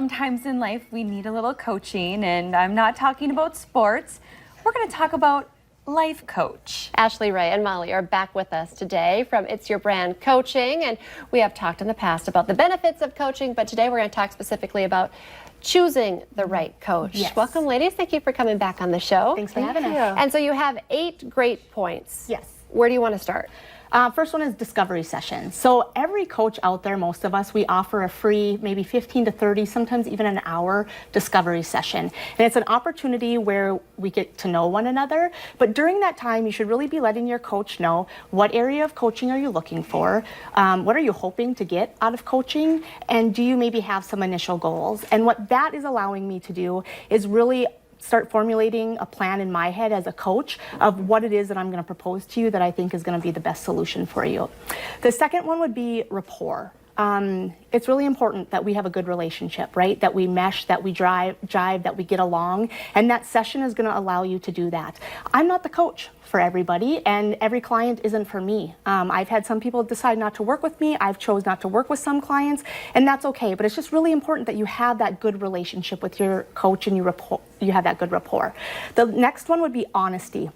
sometimes in life we need a little coaching, and I'm not talking about sports. We're going to talk about life coach. Ashley Rae and Molly are back with us today from It's Your Brand Coaching, and we have talked in the past about the benefits of coaching, but today we're going to talk specifically about choosing the right coach. Yes. Welcome, ladies. Thank you for coming back on the show. Thanks for having us. And so you have 8 great points. Yes. Where do you want to start? First one is discovery sessions. So every coach out there, most of us, we offer a free, maybe 15 to 30, sometimes even an hour discovery session. And it's an opportunity where we get to know one another. But during that time, you should really be letting your coach know what area of coaching are you looking for, what are you hoping to get out of coaching, and do you maybe have some initial goals? And what that is allowing me to do is really start formulating a plan in my head as a coach of what it is that I'm going to propose to you that I think is going to be the best solution for you. The second one would be rapport. It's really important that we have a good relationship, right? That we mesh, that we jive, that we get along, and that session is going to allow you to do that. I'm not the coach for everybody, and every client isn't for me. I've had some people decide not to work with me. I've chose not to work with some clients, and that's okay. But it's just really important that you have that good relationship with your coach and you have that good rapport. The next one would be honesty.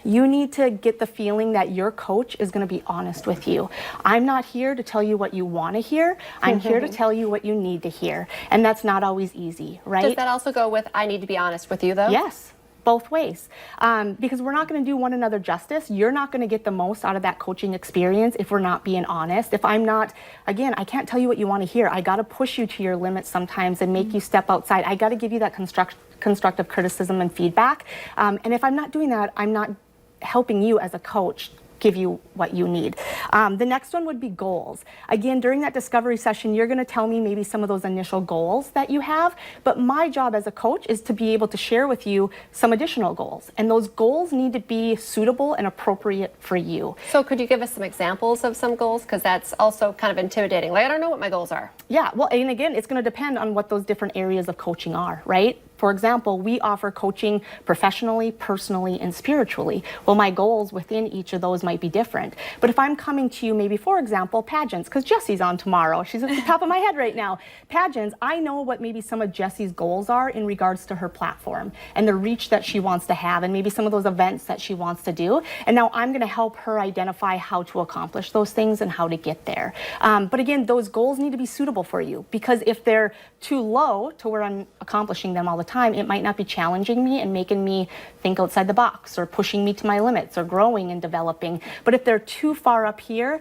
You need to get the feeling that your coach is going to be honest with you. I'm not here to tell you what you want to hear. I'm here to tell you what you need to hear. And that's not always easy, right? Does that also go with, I need to be honest with you, though? Yes. Both ways, because we're not going to do one another justice. You're not going to get the most out of that coaching experience if we're not being honest. If I'm not, again, I can't tell you what you want to hear. I got to push you to your limits sometimes and make you step outside. I got to give you that constructive criticism and feedback. And if I'm not doing that, I'm not helping you as a coach give you what you need. The next one would be goals. Again, during that discovery session, you're going to tell me maybe some of those initial goals that you have, but my job as a coach is to be able to share with you some additional goals, and those goals need to be suitable and appropriate for you. So could you give us some examples of some goals? Because that's also kind of intimidating. Like, I don't know what my goals are. Yeah, well, and again, it's going to depend on what those different areas of coaching are, right? For example, we offer coaching professionally, personally, and spiritually. Well, my goals within each of those might be different. But if I'm coming to you, maybe, for example, pageants, because Jessie's on tomorrow. She's at the top of my head right now. Pageants, I know what maybe some of Jessie's goals are in regards to her platform and the reach that she wants to have and maybe some of those events that she wants to do. And now I'm going to help her identify how to accomplish those things and how to get there. But again, those goals need to be suitable for you, because if they're too low to where I'm accomplishing them all the time, it might not be challenging me and making me think outside the box or pushing me to my limits or growing and developing. But if they're too far up here,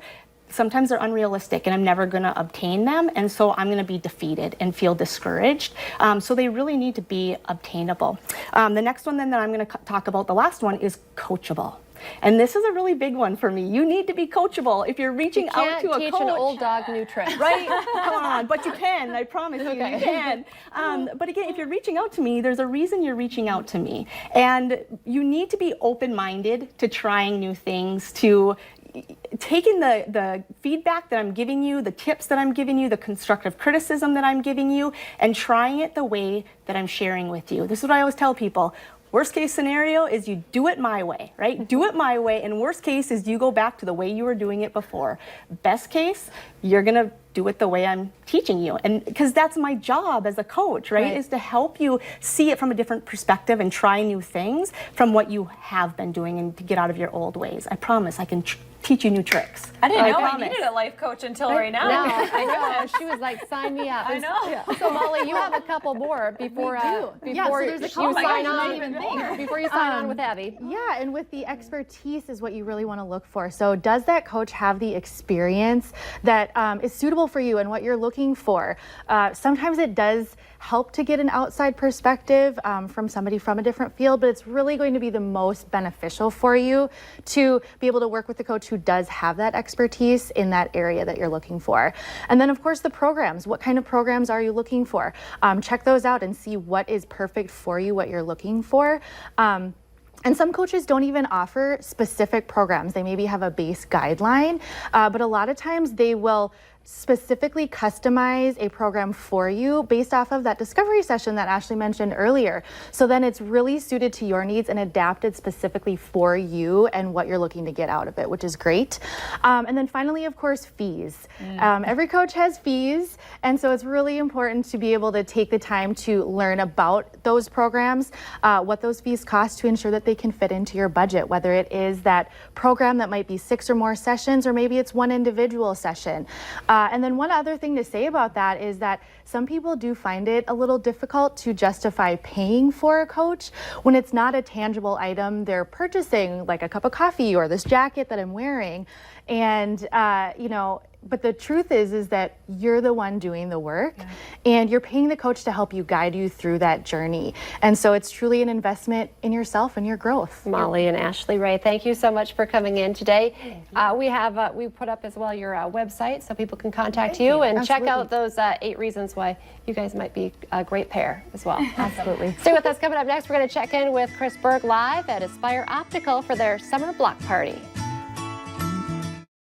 sometimes they're unrealistic and I'm never going to obtain them, and so I'm going to be defeated and feel discouraged. So they really need to be obtainable. The next one then that I'm going to talk about, the last one, is coachable. And this is a really big one for me. You need to be coachable. If you're reaching out to a coach, teach an old dog new tricks. Right? Come on, but you can. I promise you, you can. But again, if you're reaching out to me, there's a reason you're reaching out to me. And you need to be open-minded to trying new things, to taking the feedback that I'm giving you, the tips that I'm giving you, the constructive criticism that I'm giving you, and trying it the way that I'm sharing with you. This is what I always tell people. Worst case scenario is you do it my way, right? Do it my way. And worst case is you go back to the way you were doing it before. Best case, you're going to do it the way I'm teaching you. And because that's my job as a coach, right? Is to help you see it from a different perspective and try new things from what you have been doing and to get out of your old ways. I promise I can teach you new tricks. I didn't know I needed a life coach until right now. No, I know. She was like, sign me up. I know. Yeah. So Molly, you have a couple more before so there's a you couple sign more. on. Before you sign on with Abby. Yeah, and with the expertise is what you really want to look for. So does that coach have the experience that is suitable for you and what you're looking for? Sometimes it does help to get an outside perspective from somebody from a different field, but it's really going to be the most beneficial for you to be able to work with a coach who does have that expertise in that area that you're looking for. And then of course the programs, what kind of programs are you looking for? Check those out and see what is perfect for you, what you're looking for. And some coaches don't even offer specific programs. They maybe have a base guideline, but a lot of times they will specifically customize a program for you based off of that discovery session that Ashley mentioned earlier. So then it's really suited to your needs and adapted specifically for you and what you're looking to get out of it, which is great. And then finally, of course, fees. Every coach has fees, and so it's really important to be able to take the time to learn about those programs, what those fees cost to ensure that they can fit into your budget, whether it is that program that might be 6 or more sessions, or maybe it's one individual session. And then one other thing to say about that is that some people do find it a little difficult to justify paying for a coach when it's not a tangible item they're purchasing, like a cup of coffee or this jacket that I'm wearing. And, but the truth is that you're the one doing the work, and you're paying the coach to help you guide you through that journey. And so it's truly an investment in yourself and your growth. Molly and Ashley Rae, thank you so much for coming in today. We put up as well your website so people can contact you and check out those 8 reasons why you guys might be a great pair as well. Absolutely. Stay with us. Coming up next, we're going to check in with Chris Berg live at Aspire Optical for their summer block party.